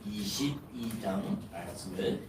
22장 말씀을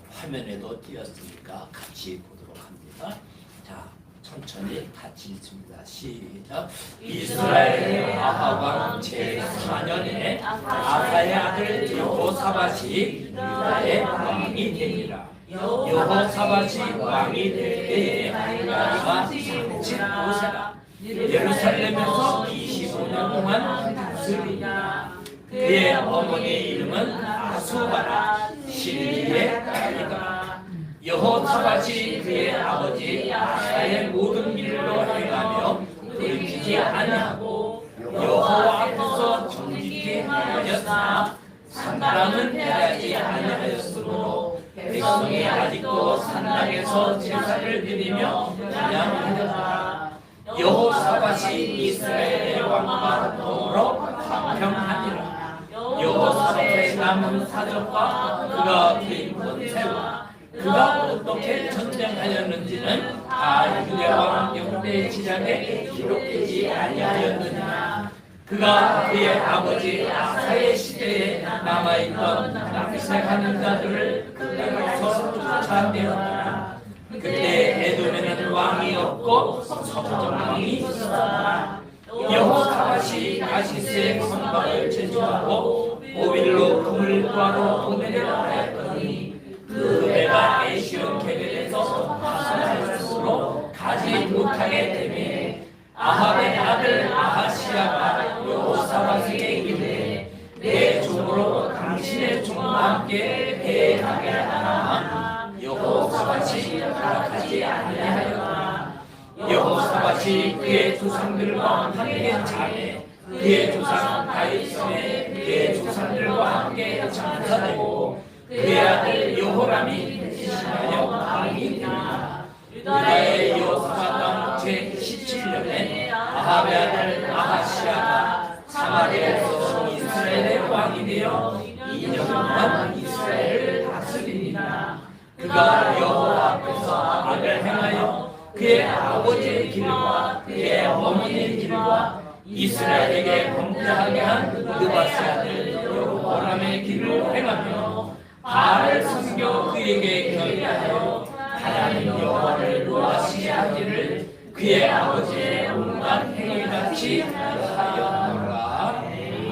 화면에도 띄었으니까 같이 보도록 합니다. 자, 천천히 같이 읽습니다. 시작. 이스라엘의 아합 왕 제4년에 아사의 아들 여호사밧이 유다의 왕이 되니라. 여호사밧이 왕이 될 때에 나이가 35세라. 예루살렘에서 25년 동안 다스리니라. 그의 어머니의 이름은 아수바라, 실리의 딸이다. 여호사밧이 그의 아버지 아사의 모든 일로 행하며 돌이키지 아니하고 여호와 앞에서 정직히 행하였으나 산당은 패하지 아니하였으므로 백성이 아직도 산당에서 제사를 드리며 찬양하였다. 여호사밧이 이스라엘의 왕과 더불어 화평하니라. 여호사밧의 남은 사적과 그가 베입은 새와 그가 어떻게 전쟁하였는지는 다 유대왕 역대 지략에 기록되지 아니하였느냐. 그가 그의 아버지 아사의 시대에 남아있던 낭색하는 자들을 그 땅에서 쫓아내었더라. 그때 에돔에는 왕이 없고 서부정 왕이 있었다. 여호사밧이 가시스의 성곽을 제주하고 오빌로 금을 구하러 보내려 하였더니 그 배가 에시온 게벨에서 파산하였으므로 가지 못하게 되매 아합의 아들 아하시야가 여호사밧에게 이르되 내 종으로 당신의 종과 함께 배에 가게 하나. 여호사밧이 허락하지 아니하였다. 여호사밧이 그의 조상들과 함께 자매 그의 조상 다윗성에 그의 조상들과 함께 장사되고 그의 아들 여호람이 대신하여 왕이 되니라. 유다의 여호사밧 왕 제17년에 아합의 아들 아하시야가 사마리아에서 이스라엘의 왕이 되어 2년 동안 이스라엘을 다스리니라. 그가 여호와 앞에서 악을 행하여 그의 아버지의 길과 그의 어머니의 길과 이스라엘에게 범죄하게 한 느바스 아들 여로보암의 길을 행하며 바알을 섬겨 그에게 경배하여 하나님 여호와를 노하시게 하기를 그의 아버지의 온갖 행위 같이 하였노라.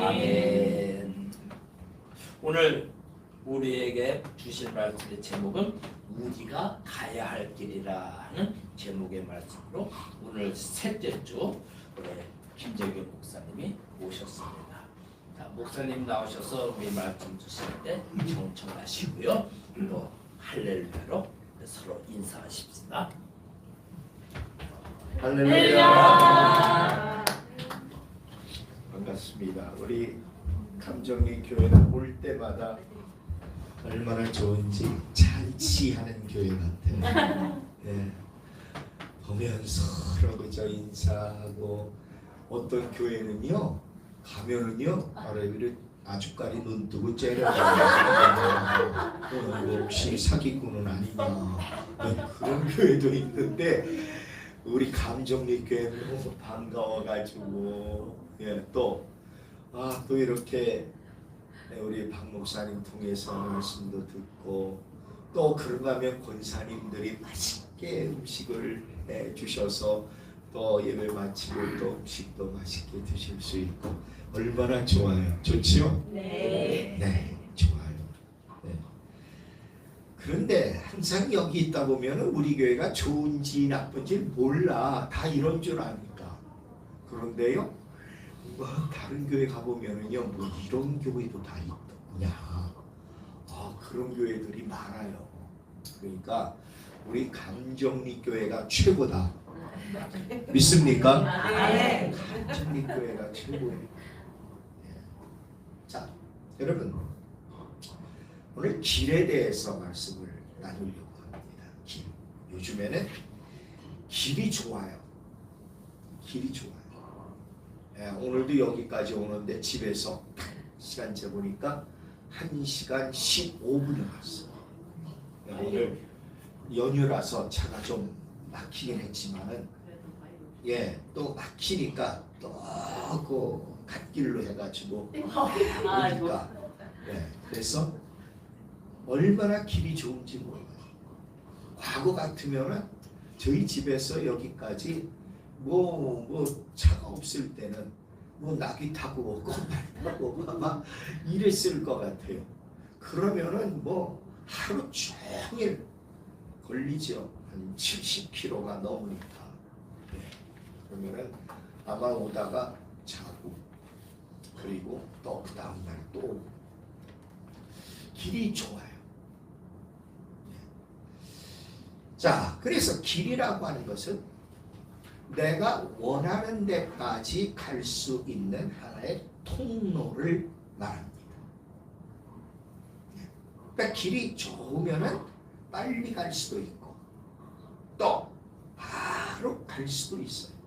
아멘. 오늘 우리에게 주실 말씀의 제목은 우리가 가야 할 길이라는 제목의 말씀으로 오늘 셋째 주 우리 김재규 목사님이 오셨습니다. 자, 목사님 나오셔서 우리 말씀 주실 때 경청하시고요. 또 할렐루야로 서로 인사하십시다. 할렐루야. 반갑습니다. 우리 감정리 교회는 올 때마다 얼마나 좋은지 잔치하는 교회 같아요. 네. 보면 서로 그저 인사하고 어떤 교회는요 가면은요 바로 여기를 아주까리 눈 뜨고 째려가지고 혹시 사기꾼은 아니냐 그런 교회도 있는데 우리 감정리 교회는 너무 반가워가지고 예, 또 이렇게 우리 박 목사님 통해서 말씀도 듣고 또 그런가 하면 권사님들이 맛있게 음식을 주셔서 또 예배 마치고 또 음식도 맛있게 드실 수 있고 얼마나 좋아요. 좋지요? 네. 네, 좋아요. 네. 그런데 항상 여기 있다 보면 우리 교회가 좋은지 나쁜지 몰라. 다 이런 줄 아니까. 그런데요, 뭐 다른 교회 가보면은요, 뭐 이런 교회도 다 있더냐. 그런 교회들이 많아요. 그러니까 우리 감정리 교회가 최고다. 믿습니까? 네. 감정리 교회가 최고예요. 자, 여러분 오늘 길에 대해서 말씀을 나누려고 합니다. 길. 요즘에는 길이 좋아요. 길이 좋아요. 오늘도 여기까지 오는데 집에서 시간 재보니까 1시간 15분이 왔어요. 오늘 연휴라서 차가 좀 막히긴 했지만은 또 막히니까 또 갓길로 해가지고 오니까 네, 그래서 얼마나 길이 좋은지 몰라요. 과거 같으면은 저희 집에서 여기까지 뭐 차가 없을 때는 뭐 나귀 타고 오고 말 타고 오고 아마 이랬을 것 같아요. 그러면은 뭐 하루 종일 걸리죠. 한 70km가 넘으니까. 네. 그러면은 아마 오다가 자고 그리고 또 그 다음날 또 오고. 길이 좋아요. 네. 자, 그래서 길이라고 하는 것은 내가 원하는 데까지 갈 수 있는 하나의 통로를 말합니다. 그러니까 길이 좋으면은 빨리 갈 수도 있고 또 바로 갈 수도 있어요.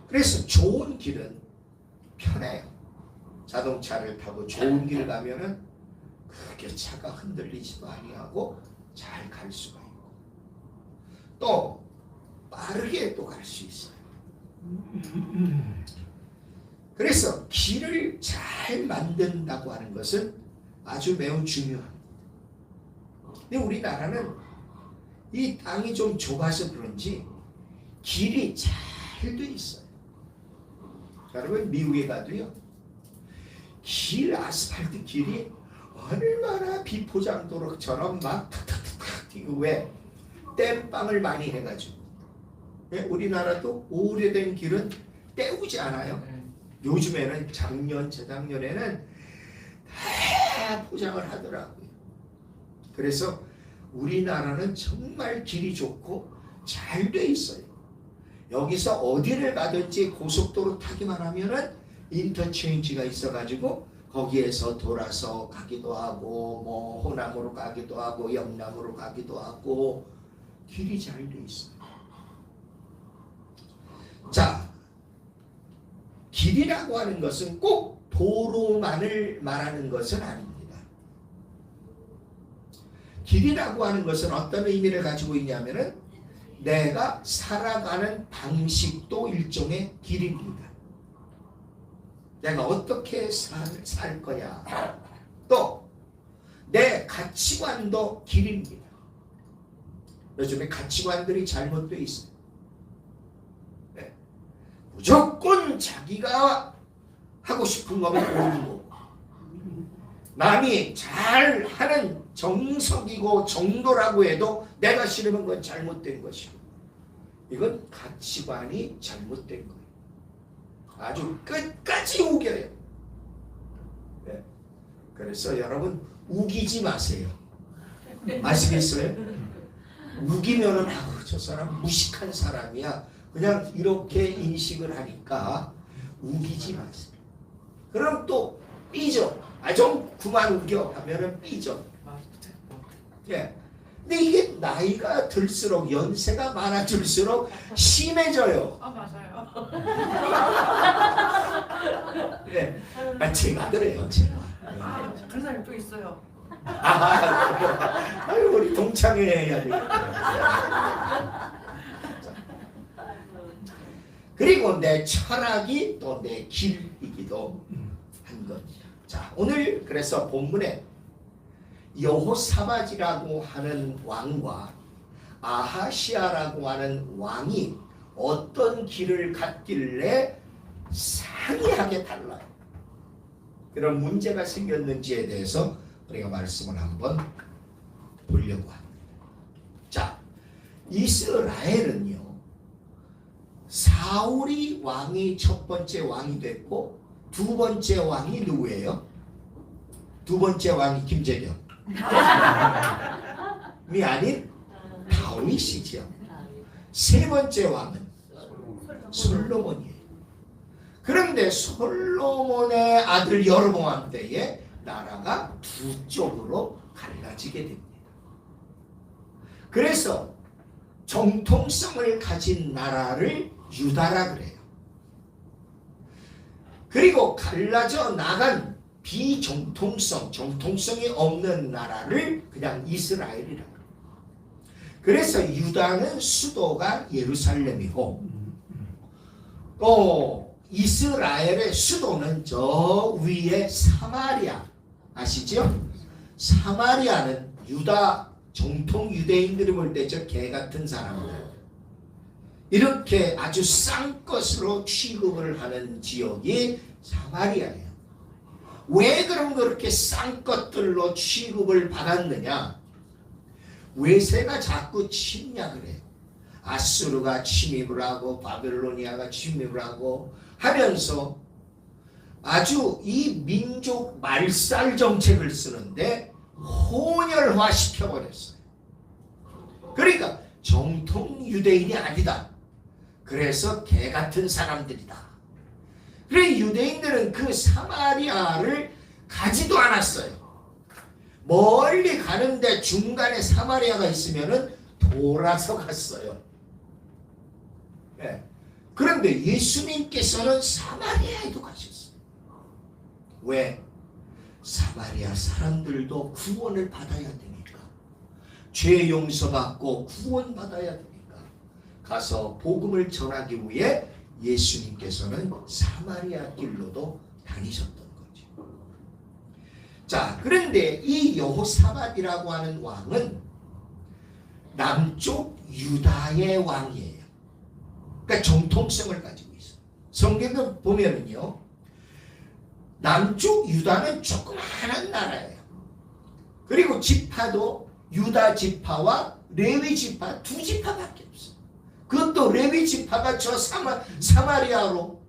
그래서 좋은 길은 편해요. 자동차를 타고 좋은 길 가면은 그렇게 차가 흔들리지도 아니하고 잘 갈 수가 있고 또 빠르게 또 갈 수 있어요. 그래서 길을 잘 만든다고 하는 것은 아주 매우 중요합니다. 근데 우리나라는 이 땅이 좀 좁아서 그런지 길이 잘 돼 있어요. 여러분 미국에 가도요. 길 아스팔트 길이 얼마나 비포장도로처럼 막 탁탁탁탁 뛰고 왜 땜빵을 많이 해가지고 우리나라도 오래된 길은 때우지 않아요. 요즘에는 작년 재작년에는 다 포장을 하더라고요. 그래서 우리나라는 정말 길이 좋고 잘 돼 있어요. 여기서 어디를 가든지 고속도로 타기만 하면은 인터체인지가 있어가지고 거기에서 돌아서 가기도 하고 뭐 호남으로 가기도 하고 영남으로 가기도 하고 길이 잘 돼 있어요. 자, 길이라고 하는 것은 꼭 도로만을 말하는 것은 아닙니다. 길이라고 하는 것은 어떤 의미를 가지고 있냐면은 내가 살아가는 방식도 일종의 길입니다. 내가 어떻게 살 거냐. 또 내 가치관도 길입니다. 요즘에 가치관들이 잘못되어 있어요. 네. 무조건 자기가 하고 싶은 거면 옳은 거고 남이 잘하는 정석이고 정도라고 해도 내가 싫으면 그건 잘못된 것이고 이건 가치관이 잘못된 거예요. 아주 끝까지 우겨요. 네. 그래서 여러분 우기지 마세요. 아시겠어요? 우기면은 아우 저 사람 무식한 사람이야. 그냥 이렇게 인식을 하니까 우기지 마세요. 그럼 또 삐져. 좀 그만 우겨 하면은 삐져. 예. 근데 이게 나이가 들수록 연세가 많아질수록 심해져요. 아 맞아요. 예. 제가 그래요. 제가. 그런 사람이 또 있어요. 아유 우리 동창회해야 되겠다. 그리고 내 철학이 또 내 길이기도 한 겁니다. 자, 오늘 그래서 본문에 여호사밧이라고 하는 왕과 아하시아라고 하는 왕이 어떤 길을 갔길래 상이하게 달라요. 그런 문제가 생겼는지에 대해서 우리가 말씀을 한번 보려고 합니다. 자, 이스라엘은요, 사울이 왕이 첫 번째 왕이 됐고 두 번째 왕이 누구예요? 두 번째 왕이 김재경 이 아닌 다윗이죠. 세 번째 왕은 솔로몬이에요. 그런데 솔로몬의 아들 여로보암 때에 나라가 두 쪽으로 갈라지게 됩니다. 그래서 정통성을 가진 나라를 유다라 그래요. 그리고 갈라져 나간 정통성이 없는 나라를 그냥 이스라엘이라고 해요. 그래서 유다는 수도가 예루살렘이고 또 이스라엘의 수도는 저 위에 사마리아 아시죠? 사마리아는 유다 정통 유대인들이 볼 때 저 개 같은 사람들 이렇게 아주 싼 것으로 취급을 하는 지역이 사마리아예요. 왜 그런 그렇게 싼 것들로 취급을 받았느냐? 외세가 자꾸 침략을 해요. 아수르가 침입을 하고 바벨로니아가 침입을 하고 하면서 아주 이 민족 말살 정책을 쓰는데 혼혈화 시켜버렸어요. 그러니까 정통 유대인이 아니다. 그래서 개 같은 사람들이다. 그래 유대인들은 그 사마리아를 가지도 않았어요. 멀리 가는데 중간에 사마리아가 있으면은 돌아서 갔어요. 네. 그런데 예수님께서는 사마리아에도 가셨어요. 왜? 사마리아 사람들도 구원을 받아야 되니까. 죄 용서받고 구원받아야 되니까. 가서 복음을 전하기 위해 예수님께서는 사마리아 길로도 다니셨던 거죠. 자, 그런데 이 여호사밧이라고 하는 왕은 남쪽 유다의 왕이에요. 그러니까 정통성을 가지고 있어요. 성경을 보면은요, 남쪽 유다는 조그마한 나라예요. 그리고 지파도 유다 지파와 레위 지파 두 지파밖에 없어요. 그것도 레위 지파가 저 사마리아로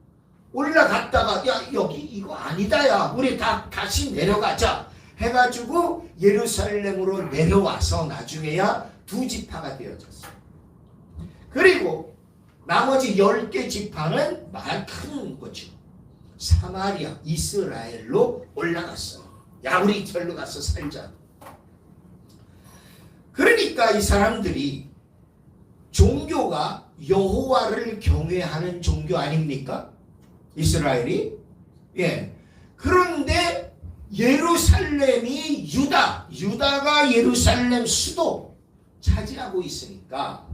올라갔다가 야 여기 이거 아니다 야 우리 다시 내려가자 해가지고 예루살렘으로 내려와서 나중에야 두 지파가 되어졌어요. 그리고 나머지 10개 지파는 큰 거죠. 사마리아 이스라엘로 올라갔어요. 야 우리 절로 가서 살자. 그러니까 이 사람들이 종교가 여호와를 경외하는 종교 아닙니까? 이스라엘이? 예. 그런데 예루살렘이 유다가 예루살렘 수도 차지하고 있으니까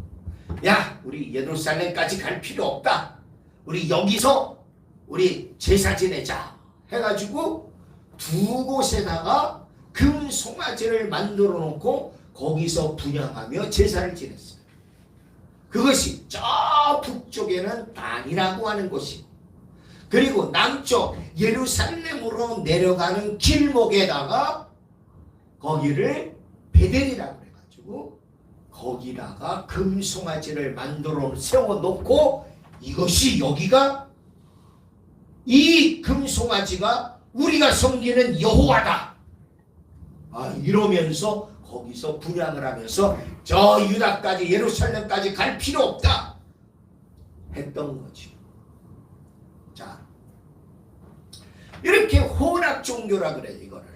야 우리 예루살렘까지 갈 필요 없다. 우리 여기서 우리 제사 지내자 해가지고 두 곳에다가 금 송아지를 만들어 놓고 거기서 분향하며 제사를 지냈어요. 그것이 저 북쪽에는 단이라고 하는 곳이고 그리고 남쪽 예루살렘으로 내려가는 길목에다가 거기를 베델이라고 해가지고 거기다가 금송아지를 만들어 세워놓고 이것이 여기가 이 금송아지가 우리가 섬기는 여호와다. 이러면서 거기서 분향을 하면서 저 유다까지 예루살렘까지 갈 필요 없다 했던 거죠. 자, 이렇게 혼합 종교라 그래요. 이거를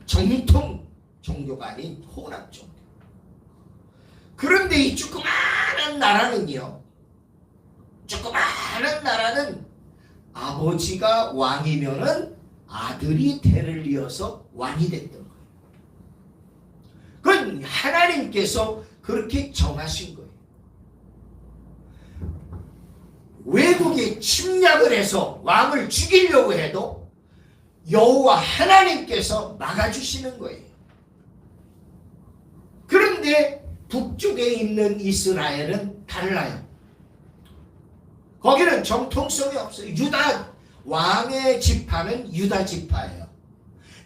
정통 종교가 아닌 혼합 종교. 그런데 이 조그마한 나라는요, 조그마한 나라는 아버지가 왕이면은 아들이 대를 이어서 왕이 됐던 거예요. 그건 하나님께서 그렇게 정하신 거예요. 외국이 침략을 해서 왕을 죽이려고 해도 여호와 하나님께서 막아주시는 거예요. 그런데 북쪽에 있는 이스라엘은 달라요. 거기는 정통성이 없어요. 유다 왕의 지파는 유다 지파예요.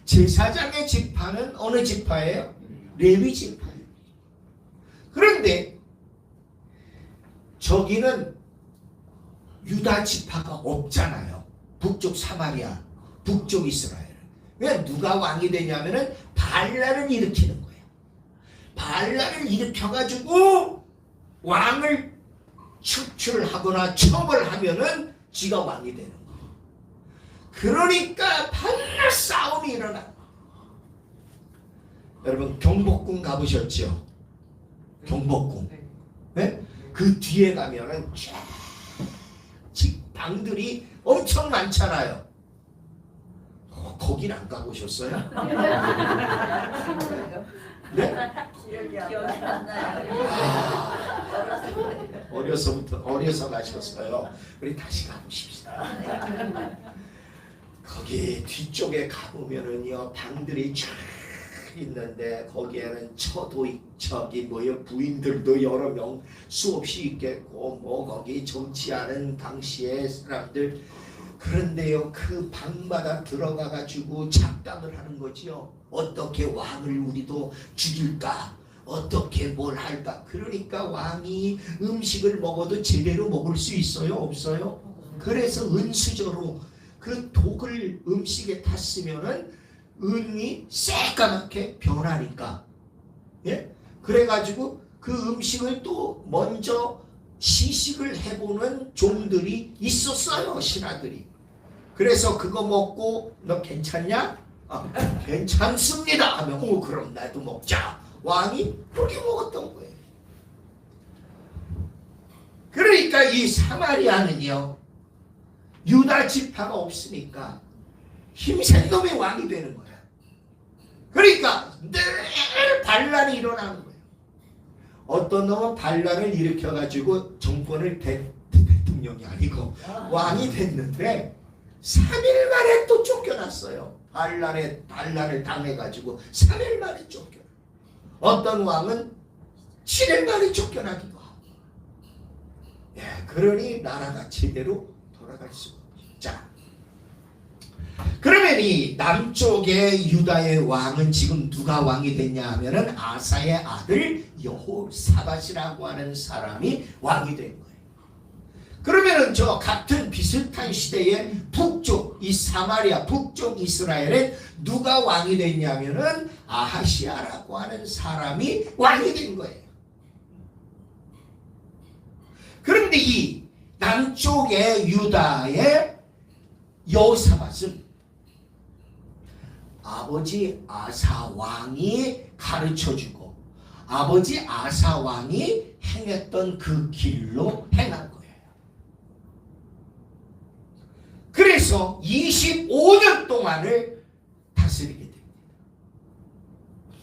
제사장의 지파는 어느 지파예요? 레위 지파예요. 그런데 저기는 유다 지파가 없잖아요. 북쪽 사마리아, 북쪽 이스라엘. 왜 누가 왕이 되냐면은 발란을 일으키는 거예요. 발란을 일으켜가지고 왕을 축출하거나 처벌하면은 지가 왕이 되는 거예요. 그러니까 반날 싸움이 일어나. 여러분 경복궁 가보셨죠? 경복궁. 네? 그 뒤에 가면은 쫙 방들이 엄청 많잖아요. 거긴 안 가보셨어요? 네? 기억이 안 나요. 어려서 가셨어요. 우리 다시 가보십시다. 거기 뒤쪽에 가보면은요 방들이 쫙 있는데 거기에는 부인들도 여러 명 수없이 있겠고 뭐 거기 좋지 않은 당시의 사람들. 그런데요 그 방마다 들어가 가지고 작당을 하는 거지요. 어떻게 왕을 우리도 죽일까, 어떻게 뭘 할까. 그러니까 왕이 음식을 먹어도 제대로 먹을 수 있어요, 없어요? 그래서 은수저로 그 독을 음식에 탔으면은 은이 새까맣게 변하니까, 예? 그래가지고 그 음식을 또 먼저 시식을 해보는 종들이 있었어요, 신하들이. 그래서 그거 먹고 너 괜찮냐? 괜찮습니다 하면 그럼 나도 먹자. 왕이 그렇게 먹었던 거예요. 그러니까 이 사마리아는요 유다 지파가 없으니까 힘센 놈이 왕이 되는 거야. 그러니까 늘 반란이 일어나는 거예요. 어떤 놈은 반란을 일으켜가지고 정권을 대통령이 아니고 왕이 됐는데 3일 만에 또 쫓겨났어요. 반란을 당해가지고 3일 만에 쫓겨나. 어떤 왕은 7일 만에 쫓겨나기도 하고. 예, 그러니 나라가 제대로 돌아갈 수가 없죠. 자, 그러면 이 남쪽의 유다의 왕은 지금 누가 왕이 됐냐 하면은 아사의 아들 여호사밧이라고 하는 사람이 왕이 된 거예요. 그러면은 저 같은 비슷한 시대에 북쪽 이 사마리아 북쪽 이스라엘에 누가 왕이 됐냐면은 아하시아라고 하는 사람이 왕이 된 거예요. 그런데 이 남쪽의 유다의 여호사밧은 아버지 아사 왕이 가르쳐주고 아버지 아사 왕이 행했던 그 길로 행한 거예요. 그래서 25년 동안을 다스리게 됩니다.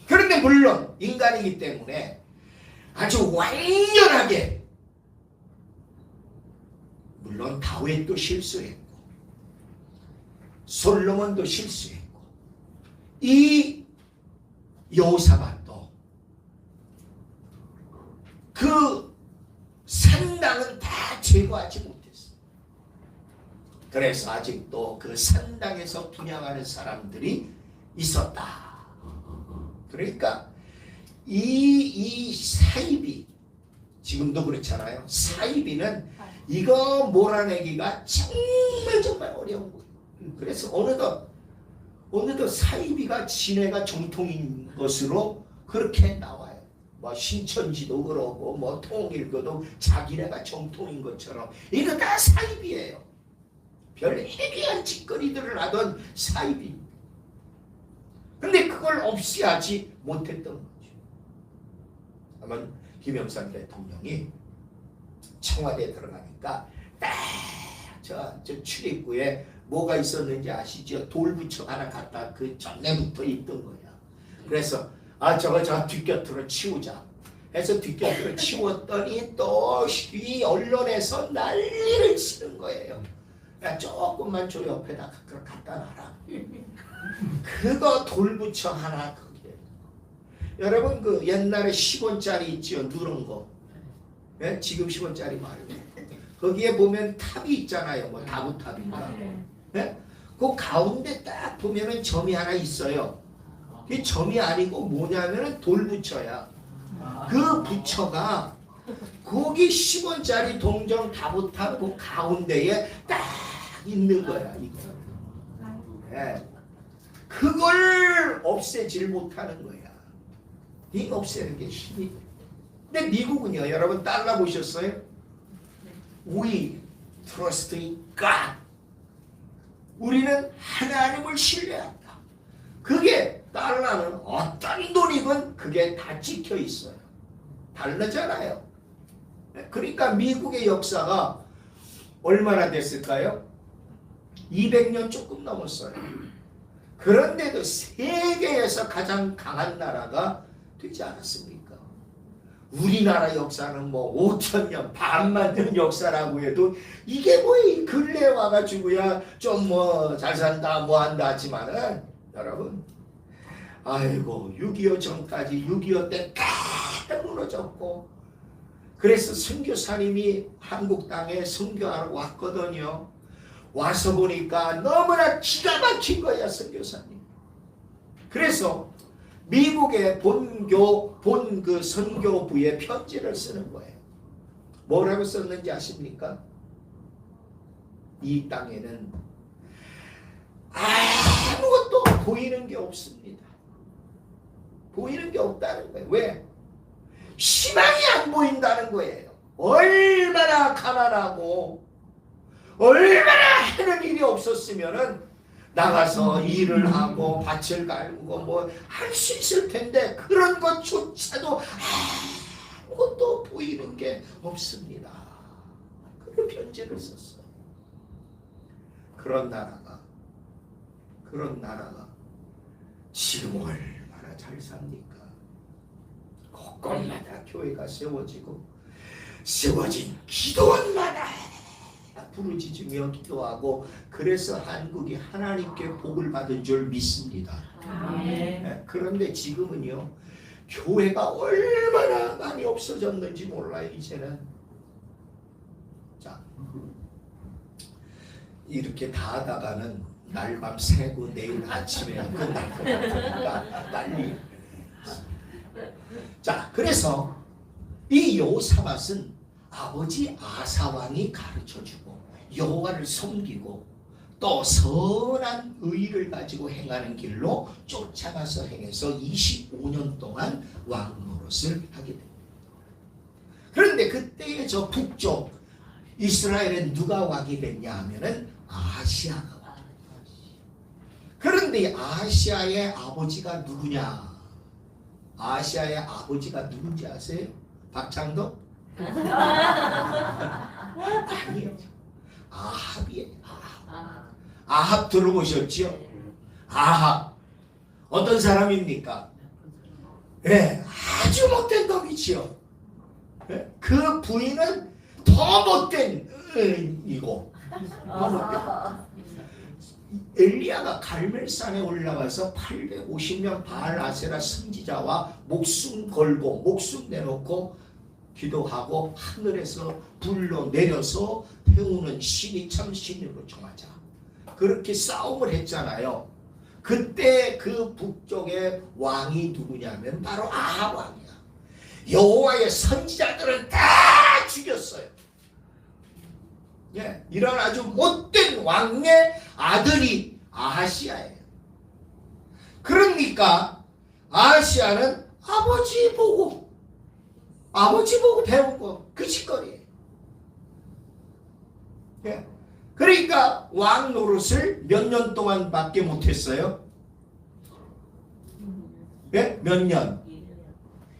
그런데 물론 인간이기 때문에 아주 완전하게, 물론 다윗도 실수했고 솔로몬도 실수했고 이 여호사밧도 그 산당은 다 제거하지 못했어요. 그래서 아직도 그 산당에서 분양하는 사람들이 있었다. 그러니까 이 사이비, 지금도 그렇잖아요. 사이비는 이거 몰아내기가 정말 어려운 거예요. 그래서 어느덧 사이비가 지네가 정통인 것으로 그렇게 나와요. 뭐 신천지도 그러고 뭐 통일교도 자기네가 정통인 것처럼 이거 다 사이비예요. 별 해괴한 짓거리들을 하던 사이비. 근데 그걸 없이 하지 못했던 거죠. 아마 김영삼 대통령이 청와대에 들어가니까 딱 저 출입구에 뭐가 있었는지 아시죠? 돌부처 하나 갖다 그 전에부터 있던 거야. 그래서 저거 뒷곁으로 치우자 해서 뒷곁으로 치웠더니 또 이 언론에서 난리를 치는 거예요. 야, 조금만 저 옆에다 갖다 놔라. 그거 돌부처 하나 그게. 여러분 그 옛날에 10원짜리 있지요, 누런 거. 네? 지금 10원짜리 말이에요. 거기에 보면 탑이 있잖아요, 뭐 다구탑인가. 네? 그 가운데 딱 보면은 점이 하나 있어요. 그 점이 아니고 뭐냐면은 돌부처야. 그 부처가 거기 10원짜리 동정 다구탑 그 가운데에 딱 있는 거야, 이거. 네. 그걸 없애질 못하는 거야. 이 없애는 게 힘이. 근데 미국은요, 여러분 달러 보셨어요? We trust in God. 우리는 하나님을 신뢰한다. 그게 달러는 어떤 돈이건 그게 다 찍혀 있어요. 달러잖아요. 그러니까 미국의 역사가 얼마나 됐을까요? 200년 조금 넘었어요. 그런데도 세계에서 가장 강한 나라가 되지 않았습니까? 우리나라 역사는 뭐 5,000년 반만 된 역사라고 해도 이게 뭐 이 근래에 와가지고야 좀 뭐 잘 산다 뭐 한다 하지만은 여러분 아이고 6.25 전까지 6.25 때 딱 무너졌고 그래서 선교사님이 한국 땅에 선교하러 왔거든요. 와서 보니까 너무나 기가 막힌 거야 선교사님. 그래서 미국의 본 그 선교부에 편지를 쓰는 거예요. 뭐라고 썼는지 아십니까? 이 땅에는 아무것도 보이는 게 없습니다. 보이는 게 없다는 거예요. 왜? 희망이 안 보인다는 거예요. 얼마나 가난하고 얼마나 하는 일이 없었으면은 나가서 일을 하고 밭을 갈고 뭐 할 수 있을 텐데 그런 것조차도 아무것도 보이는 게 없습니다. 그런 편지를 썼어요. 그런 나라가 지금 얼마나 잘 삽니까? 곳곳마다 교회가 세워지고 세워진 기도원마다 부르짖으며 기도하고 그래서 한국이 하나님께 복을 받은 줄 믿습니다. 네, 그런데 지금은요 교회가 얼마나 많이 없어졌는지 몰라요. 이제는 자 이렇게 다 하다가는 날밤 새고 내일 아침에 끝날 것 같으니까 빨리 자 그래서 이 여호사밧은 아버지 아사왕이 가르쳐주고 여호와를 섬기고 또 선한 의를 가지고 행하는 길로 쫓아가서 행해서 25년 동안 왕 노릇을 하게 됩니다. 그런데 그때의 저 북쪽 이스라엘에 누가 왕이 됐냐 하면은 아시아가 왕이 됐어요. 그런데 아시아의 아버지가 누구냐? 아시아의 아버지가 누군지 아세요? 박창덕? 아니요. 아합이에요. 아합 들어보셨죠? 아합 어떤 사람입니까? 네, 아주 못된 놈이지요. 네? 그 부인은 더 못된 이고 엘리야가 갈멜산에 올라가서 850명 바알 아세라 선지자와 목숨 걸고 목숨 내놓고 기도하고 하늘에서 불러 내려서 태우는 신이 참 신으로 정하자. 그렇게 싸움을 했잖아요. 그때 그 북쪽의 왕이 누구냐면 바로 아합 왕이야. 여호와의 선지자들은 다 죽였어요. 예, 이런 아주 못된 왕의 아들이 아하시아예요. 그러니까 아하시아는 아버지 보고 배운 거 그 짓거리예요. 예. 그러니까 왕 노릇을 몇 년 동안밖에 못했어요. 예? 몇 년?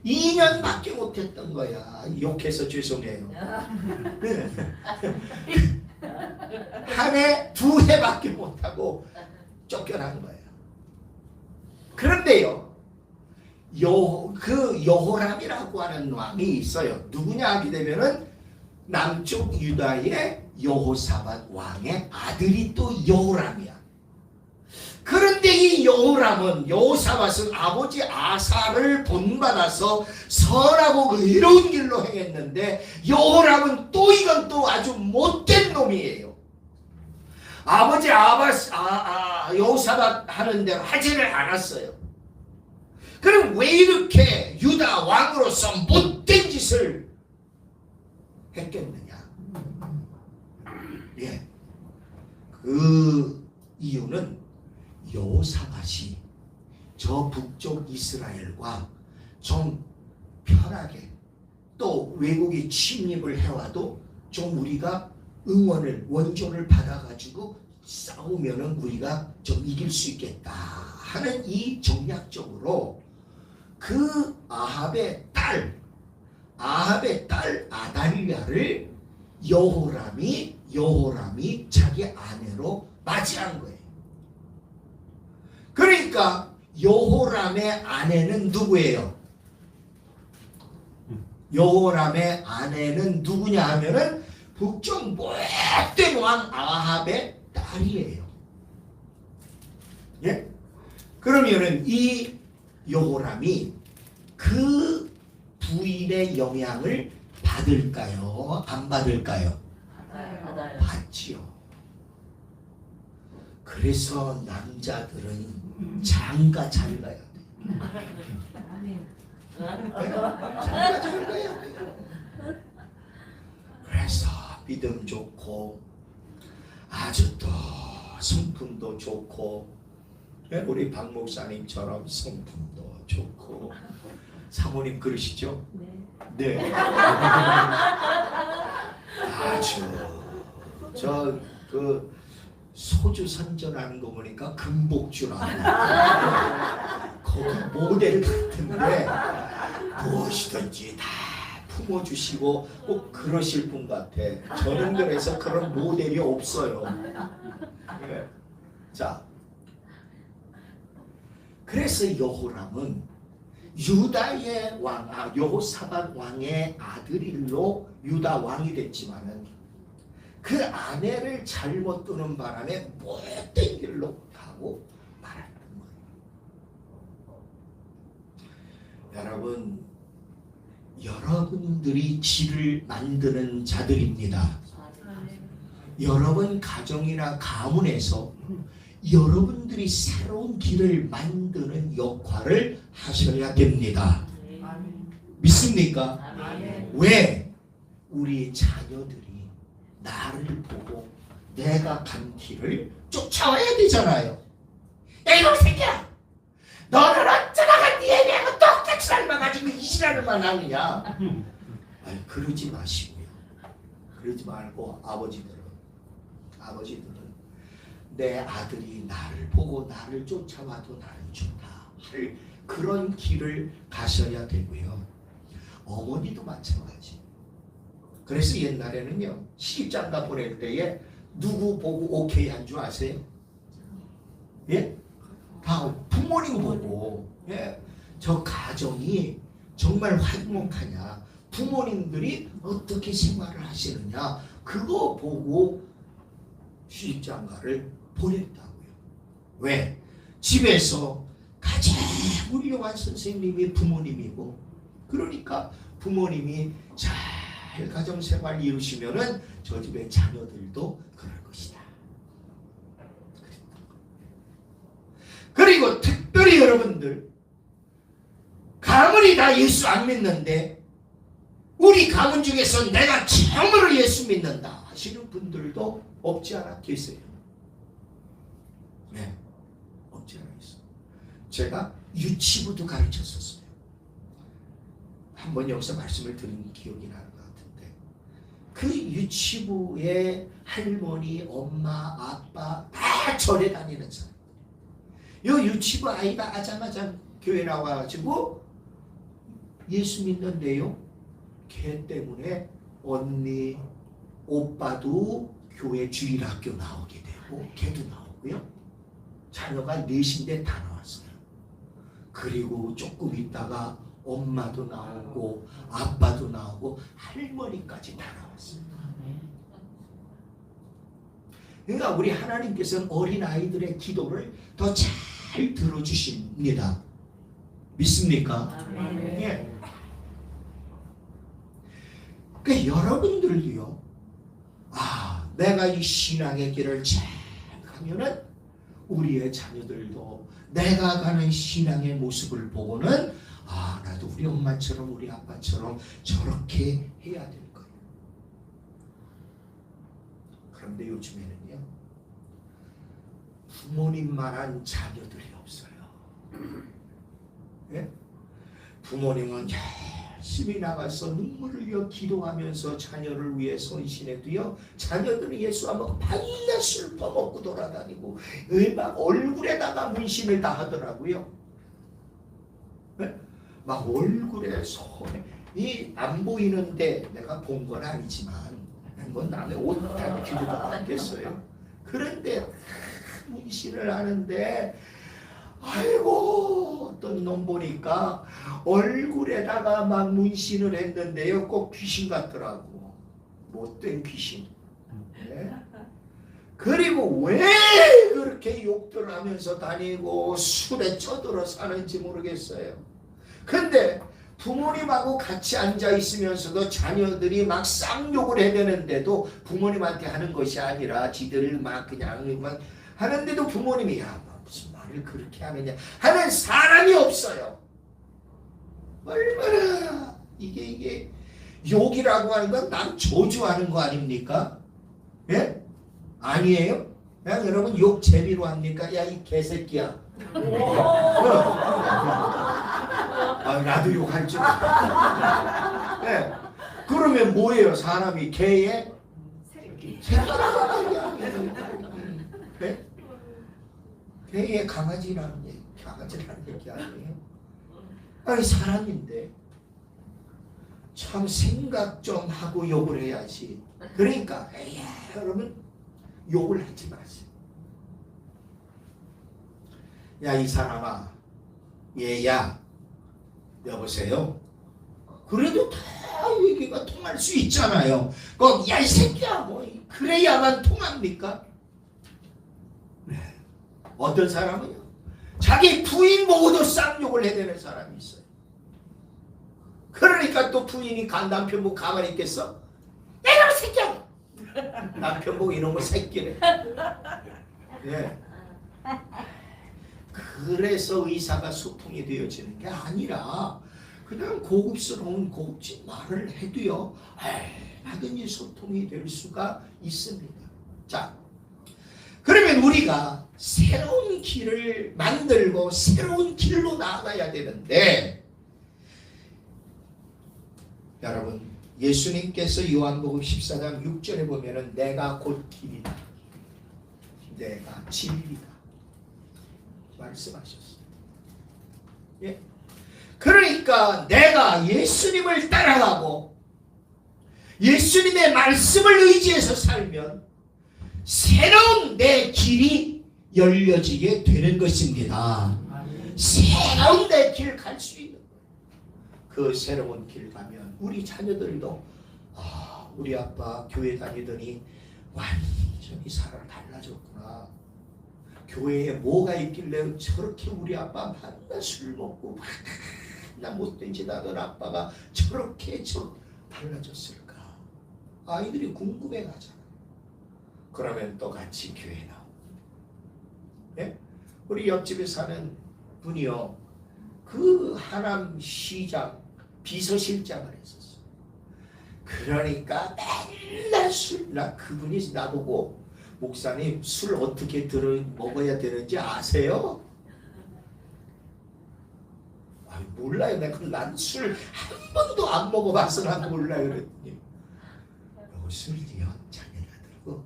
2년밖에 못했던 거야. 욕해서 죄송해요. 한 해, 2해밖에 못하고 쫓겨난 거예요. 그런데요, 그 여호람이라고 하는 왕이 있어요. 누구냐 하게 되면은 남쪽 유다의 여호사밧 왕의 아들이 또 여호람이야. 그런데 이 여호사밧은 아버지 아사를 본받아서 선하고 의로운 길로 행했는데 여호람은 또 이건 또 아주 못된 놈이에요. 아버지 여호사밧 하는 대로 하지를 않았어요. 그럼 왜 이렇게 유다 왕으로서 못된 짓을 했겠느냐? 예, 그 이유는 여호사밧이 저 북쪽 이스라엘과 좀 편하게 또 외국이 침입을 해와도 좀 우리가 원조를 받아가지고 싸우면은 우리가 좀 이길 수 있겠다 하는 이 전략적으로 그 아합의 딸 아달랴를 여호람이 자기 아내로 맞이한 거예요. 그러니까 여호람의 아내는 누구예요? 여호람의 아내는 누구냐 하면은 북쪽 못된 왕 아합의 딸이에요. 예? 그러면은 이 여호람이 그 부인의 영향을 받을까요? 안 받을까요? 받아요. 받지요. 그래서 남자들은 장가 잘 가야 돼. 장가 잘 가야 돼. 그래서 믿음 좋고 아주 또 성품도 좋고, 우리 박 목사님처럼 성품도 좋고. 사모님 그러시죠? 네. 아주 그 소주 선전하는 거 보니까 금복줄 아니야. 거기 모델 같은데 무엇이든지 다 품어주시고 꼭 그러실 분 같아. 저는 그래서 그런 모델이 없어요. 네. 자, 그래서 여호람은 유다의 왕, 여호사밧 왕의 아들일로 유다 왕이 됐지만은 그 아내를 잘못 두는 바람에 못된 길로 가고 말았던 거예요. 여러분, 여러분들이 길을 만드는 자들입니다. 여러분 가정이나 가문에서 여러분들이 새로운 길을 만드는 역할을 하셔야 됩니다. 믿습니까? 왜? 우리 자녀들이 나를 보고 내가 간 길을 쫓아와야 되잖아요. 야 이놈 새끼야, 너는 어쩌다가 네 애비하고 똑같이 닮아가지고 이 지랄만 하느냐. 아니, 그러지 마시고요. 그러지 말고 아버지들은 내 아들이 나를 보고 나를 쫓아와도 나는 좋다 할 그런 길을 가셔야 되고요. 어머니도 마찬가지. 그래서 옛날에는요, 시집장가 보낼 때에 누구 보고 오케이 한 줄 아세요? 예? 다 부모님 보고. 예? 저 가정이 정말 화목하냐, 부모님들이 어떻게 생활을 하시느냐, 그거 보고 시집장가를 보냈다고요. 왜? 집에서 가장 훌륭한 선생님이 부모님이고, 그러니까 부모님이 잘 가정생활 이루시면은 저 집의 자녀들도 그럴 것이다. 그리고 특별히 여러분들 가문이 다 예수 안 믿는데 우리 가문 중에서 내가 참으로 예수 믿는다 하시는 분들도 없지 않아 계세요. 네, 없지 않아 있어요. 제가 유치부도 가르쳤었어요. 한번 여기서 말씀을 드린 기억이 나는 것 같은데, 그 유치부의 할머니, 엄마, 아빠 다 절에 다니는 사람. 요 유치부 아이가 아자마자 교회 나와가지고 예수 믿는데요, 걔 때문에 언니, 오빠도 교회 주일학교 나오게 되고 걔도 나오고요. 자녀가 넷인데 다 나왔어요. 그리고 조금 있다가 엄마도 나오고 아빠도 나오고 할머니까지 다 나왔어요. 그러니까 우리 하나님께서는 어린 아이들의 기도를 더 잘 들어주십니다. 믿습니까? 예. 그러니까 여러분들도요, 내가 이 신앙의 길을 잘 가면은 우리의 자녀들도 내가 가는 신앙의 모습을 보고는 나도 우리 엄마처럼 우리 아빠처럼 저렇게 해야 될 거예요. 그런데 요즘에는요, 부모님만한 자녀들이 없어요. 예? 부모님은 열심히 나가서 눈물을 흘려 기도하면서 자녀를 위해 헌신해도요, 자녀들은 예수 안 먹고 발라 술 퍼먹고 돌아다니고 막 얼굴에다가 문신을 다 하더라고요. 네? 막 얼굴에 손에 안 보이는데, 내가 본 건 아니지만 뭐 남의 옷 다 뒤로다 봤겠어요. 그런데 문신을 하는데 아이고 어떤 놈 보니까 얼굴에다가 막 문신을 했는데요. 꼭 귀신 같더라고. 못된 귀신. 네? 그리고 왜 그렇게 욕들 하면서 다니고 술에 쳐들어 사는지 모르겠어요. 근데 부모님하고 같이 앉아 있으면서도 자녀들이 막 쌍욕을 해대는데도 부모님한테 하는 것이 아니라 지들 막 그냥 막 하는데도 부모님이 야 무슨 말을 그렇게 하느냐 하는 사람이 없어요. 얼마나 이게 욕이라고 하는 건 남 저주하는 거 아닙니까? 예? 아니에요? 그냥 여러분 욕 재미로 합니까? 야 이 개새끼야. 나도 욕할 줄. 네. 그러면 뭐예요? 사람이 개의 새끼라고 네? 개의 강아지라는 얘기 아니에요? 아니 사람인데 참 생각 좀 하고 욕을 해야지. 그러니까 여러분 욕을 하지 마세요. 야 이 사람아 얘야 여보세요. 그래도 다 얘기가 통할 수 있잖아요. 꼭 야 이 새끼야 뭐 그래야만 통합니까? 네. 어떤 사람은요 자기 부인 보고도 쌍욕을 해대는 사람이 있어요. 그러니까 또 부인이 남편 보고 가만히 있겠어? 야 이놈의 새끼야. 남편 보고 이놈의 새끼래. 네. 그래서 의사가 소통이 되어지는 게 아니라 그냥 고급스러운 고급진 말을 해도요 얼마든지 소통이 될 수가 있습니다. 자, 그러면 우리가 새로운 길을 만들고 새로운 길로 나아가야 되는데 여러분 예수님께서 요한복음 14장 6절에 보면은 내가 곧 길이다 내가 진리다 말씀하셨어요. 예. 그러니까 내가 예수님을 따라가고 예수님의 말씀을 의지해서 살면 새로운 내 길이 열려지게 되는 것입니다. 새로운 내 길 갈 수 있는 거예요. 그 새로운 길 가면 우리 자녀들도 우리 아빠 교회 다니더니 완전히 사람 달라졌구나. 교회에 뭐가 있길래 저렇게 우리 아빠 맨날 술 먹고 맨날 못된 짓 하던 아빠가 저렇게 달라졌을까? 아이들이 궁금해 하잖아. 그러면 또 같이 교회 나오고. 예? 우리 옆집에 사는 분이요. 그 하남 시장 비서실장을 했었어. 그러니까 맨날 그분이 나보고 목사님 술 어떻게 먹어야 되는지 아세요? 몰라요. 난 술 한 번도 안 먹어봐서 난 몰라요. 그랬더니 술이요 잔에다 들고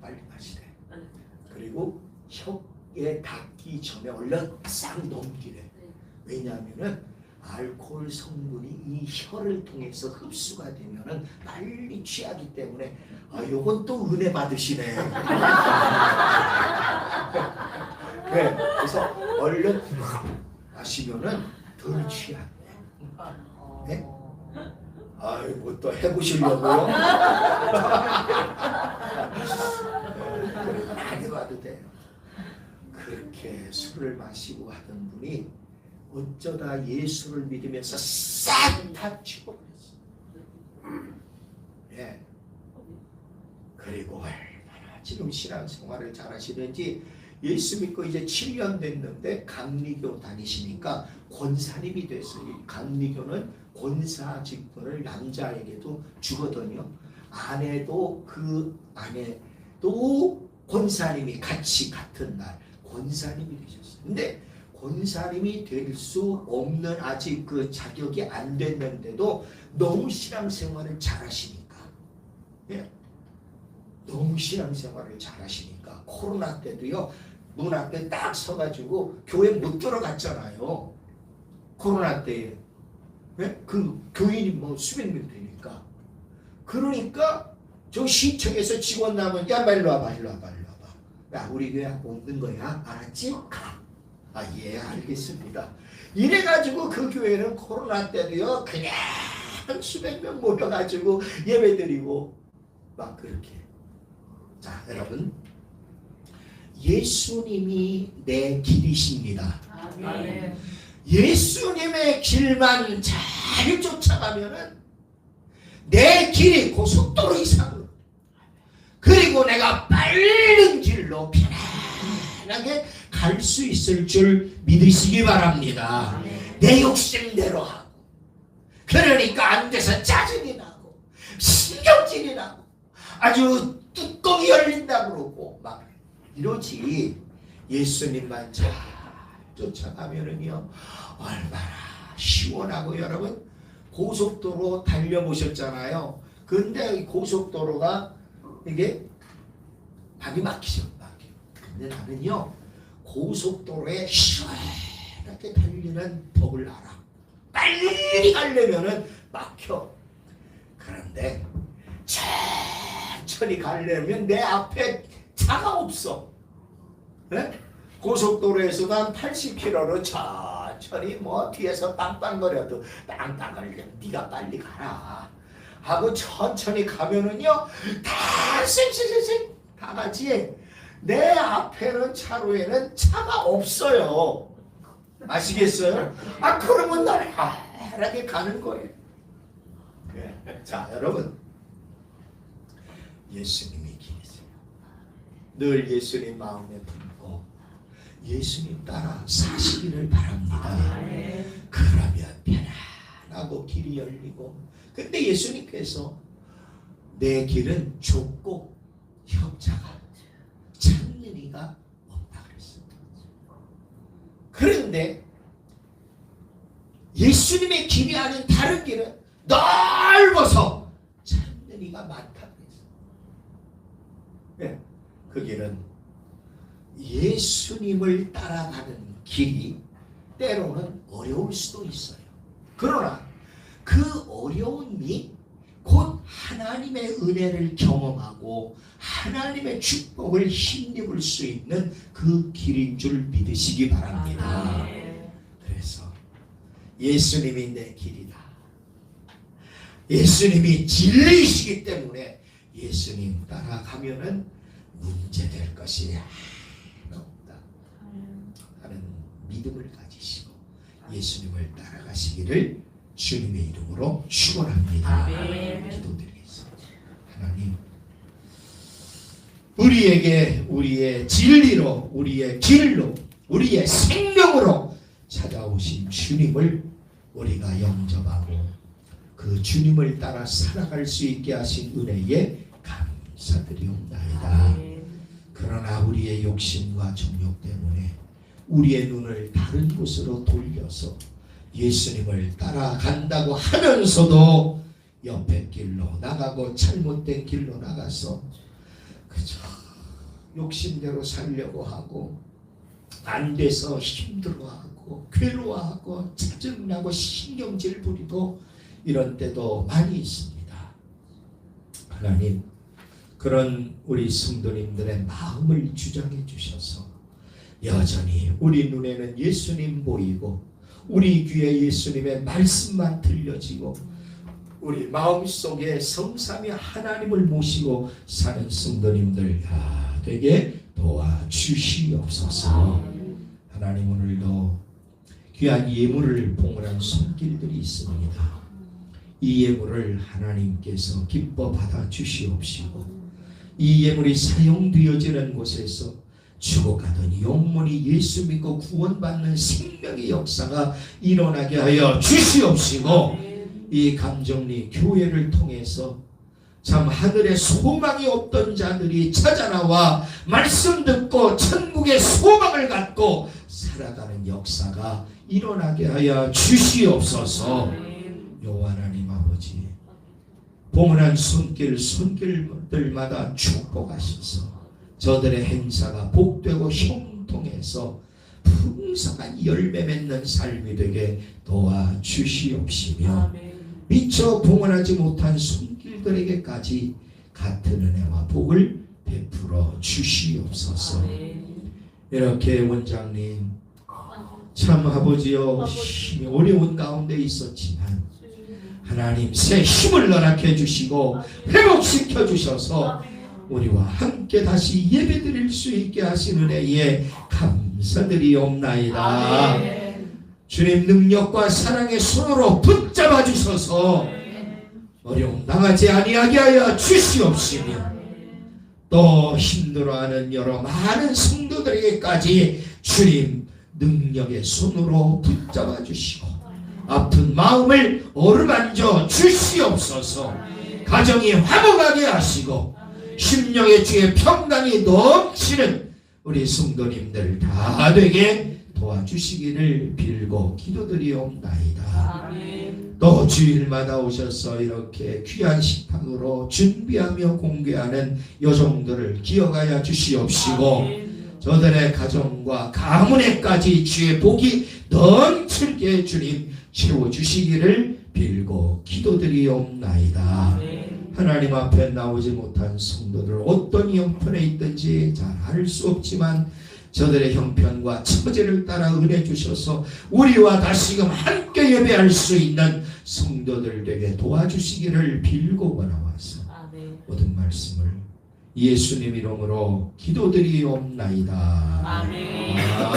빨리 마시래. 그리고 혀에 닿기 전에 얼른 싹 넘기래. 왜냐하면은 알코올 성분이 이 혀를 통해서 흡수가 되면은 빨리 취하기 때문에 요건 또 은혜 받으시네. 네, 그래서 얼른 마시면은 덜 취한대. 네? 뭐 또 해보시려고요? 많이 봐도 돼요. 그렇게 술을 마시고 하던 분이 어쩌다 예수를 믿으면서 싹 다 치워버렸어. 예. 그리고 얼마나 지금 신앙생활을 잘하시는지 예수 믿고 이제 7년 됐는데 강리교 다니시니까 권사님이 됐어요. 강리교는 권사 직분을 남자에게도 주거든요. 아내도 그 아내도 권사님이 같은 날 권사님이 되셨어요. 근데 권사님이 될 수 없는 아직 그 자격이 안 됐는데도 너무 신앙생활을 잘하시니까, 예, 너무 신앙생활을 잘하시니까 코로나 때도요 문 앞에 딱 서가지고 교회 못 들어갔잖아요. 코로나 때에. 예? 그 교인이 뭐 수백 명 되니까. 그러니까 저 시청에서 직원 나면 야 일로 와봐. 야 우리 교회 없는 거야 알았지? 가. 예, 알겠습니다. 이래가지고 그 교회는 코로나 때도요 그냥 수백 명 모여가지고 예배드리고 막 그렇게. 자, 여러분, 예수님이 내 길이십니다. 아멘. 예수님의 길만 잘 쫓아가면은 내 길이 고속도로 이상으로, 그리고 내가 빠른 길로 편안하게 갈 수 있을 줄 믿으시기 바랍니다. 내 욕심대로 하고, 그러니까 안 돼서 짜증이 나고 신경질이 나고 아주 뚜껑이 열린다 그러고 막 이러지. 예수님만 잘 쫓아가면은요 얼마나 시원하고. 여러분, 고속도로 달려보셨잖아요. 근데 이 고속도로가 이게 많이 막히죠. 근데 나는요 고속도로에 시원하게 달리는 법을 알아. 빨리 가려면은 막혀. 그런데 천천히 가려면 내 앞에 차가 없어. 네? 고속도로에서도 한 80km로 천천히 뭐 뒤에서 빵빵거려도 빵빵거리면 네가 빨리 가라 하고 천천히 가면은요 다 쌩쌩쌩쌩 다 가지. 내 앞에는 차로에는 차가 없어요. 아시겠어요? 그러면 나는 편하게 가는 거예요. 자, 여러분, 예수님이 길이세요. 늘 예수님 마음에 품고 예수님 따라 사시기를 바랍니다. 그러면 편안하고 길이 열리고. 근데 예수님께서 내 길은 좁고 협착한 찾는 이가 없다 그랬습니다. 그런데 예수님의 길이 아닌 다른 길은 넓어서 찾는 이가 많다 그랬어요. 그 길은 예수님을 따라가는 길이 때로는 어려울 수도 있어요. 그러나 그 어려움이 곧 하나님의 은혜를 경험하고 하나님의 축복을 힘입을 수 있는 그 길인 줄 믿으시기 바랍니다. 그래서 예수님이 내 길이다. 예수님이 진리이시기 때문에 예수님 따라가면은 문제될 것이 하나 없다 하는 믿음을 가지시고 예수님을 따라가시기를 주님의 이름으로 축원합니다. 기도드리겠습니다. 하나님, 우리에게 우리의 진리로, 우리의 길로, 우리의 생명으로 찾아오신 주님을 우리가 영접하고 그 주님을 따라 살아갈 수 있게 하신 은혜에 감사드리옵나이다. 그러나 우리의 욕심과 정욕 때문에 우리의 눈을 다른 곳으로 돌려서 예수님을 따라간다고 하면서도 옆에 길로 나가고 잘못된 길로 나가서 그저 욕심대로 살려고 하고 안 돼서 힘들어하고 괴로워하고 짜증나고 신경질 부리고 이런 때도 많이 있습니다. 하나님, 그런 우리 성도님들의 마음을 주장해 주셔서 여전히 우리 눈에는 예수님 보이고 우리 귀에 예수님의 말씀만 들려지고 우리 마음속에 성삼위 하나님을 모시고 사는 성도님들 다 되게 도와주시옵소서. 하나님, 오늘도 귀한 예물을 봉헌한 손길들이 있습니다. 이 예물을 하나님께서 기뻐 받아 주시옵시고 이 예물이 사용되어지는 곳에서 죽어가던 영혼이 예수 믿고 구원받는 생명의 역사가 일어나게 하여 주시옵시고 이 감정리 교회를 통해서 참 하늘에 소망이 없던 자들이 찾아나와 말씀 듣고 천국의 소망을 갖고 살아가는 역사가 일어나게 하여 주시옵소서. 여호와 하나님 아버지, 봉헌한 손길들마다 축복하셔서 저들의 행사가 복되고 형통해서 풍성한 열매 맺는 삶이 되게 도와주시옵시며 미처 봉헌하지 못한 손길들에게까지 같은 은혜와 복을 베풀어 주시옵소서. 이렇게 원장님 참 아버지여 힘이 어려운 가운데 있었지만 하나님 새 힘을 허락해 주시고 회복시켜 주셔서 우리와 함께 다시 예배드릴 수 있게 하시는 은혜에 감사드리옵나이다. 주님 능력과 사랑의 손으로 붙잡아 주셔서 어려움 당하지 아니하게 하여 주시옵시며 또 힘들어하는 여러 많은 성도들에게까지 주님 능력의 손으로 붙잡아 주시고 아픈 마음을 어루만져 주시옵소서. 가정이 화목하게 하시고 심령의 주의 평강이 넘치는 우리 성도님들 다 되게 도와주시기를 빌고 기도드리옵나이다. 또 주일마다 오셔서 이렇게 귀한 식탁으로 준비하며 공개하는 여종들을 기억하여 주시옵시고 저들의 가정과 가문에까지 주의 복이 넘칠게 주님 채워주시기를 빌고 기도드리옵나이다. 하나님 앞에 나오지 못한 성도들 어떤 형편에 있든지 잘 알 수 없지만 저들의 형편과 처지를 따라 은혜 주셔서 우리와 다시금 함께 예배할 수 있는 성도들에게 도와주시기를 빌고 원하와서 모든 말씀을 예수님 이름으로 기도드리옵나이다.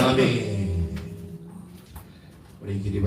아멘. 우리 길이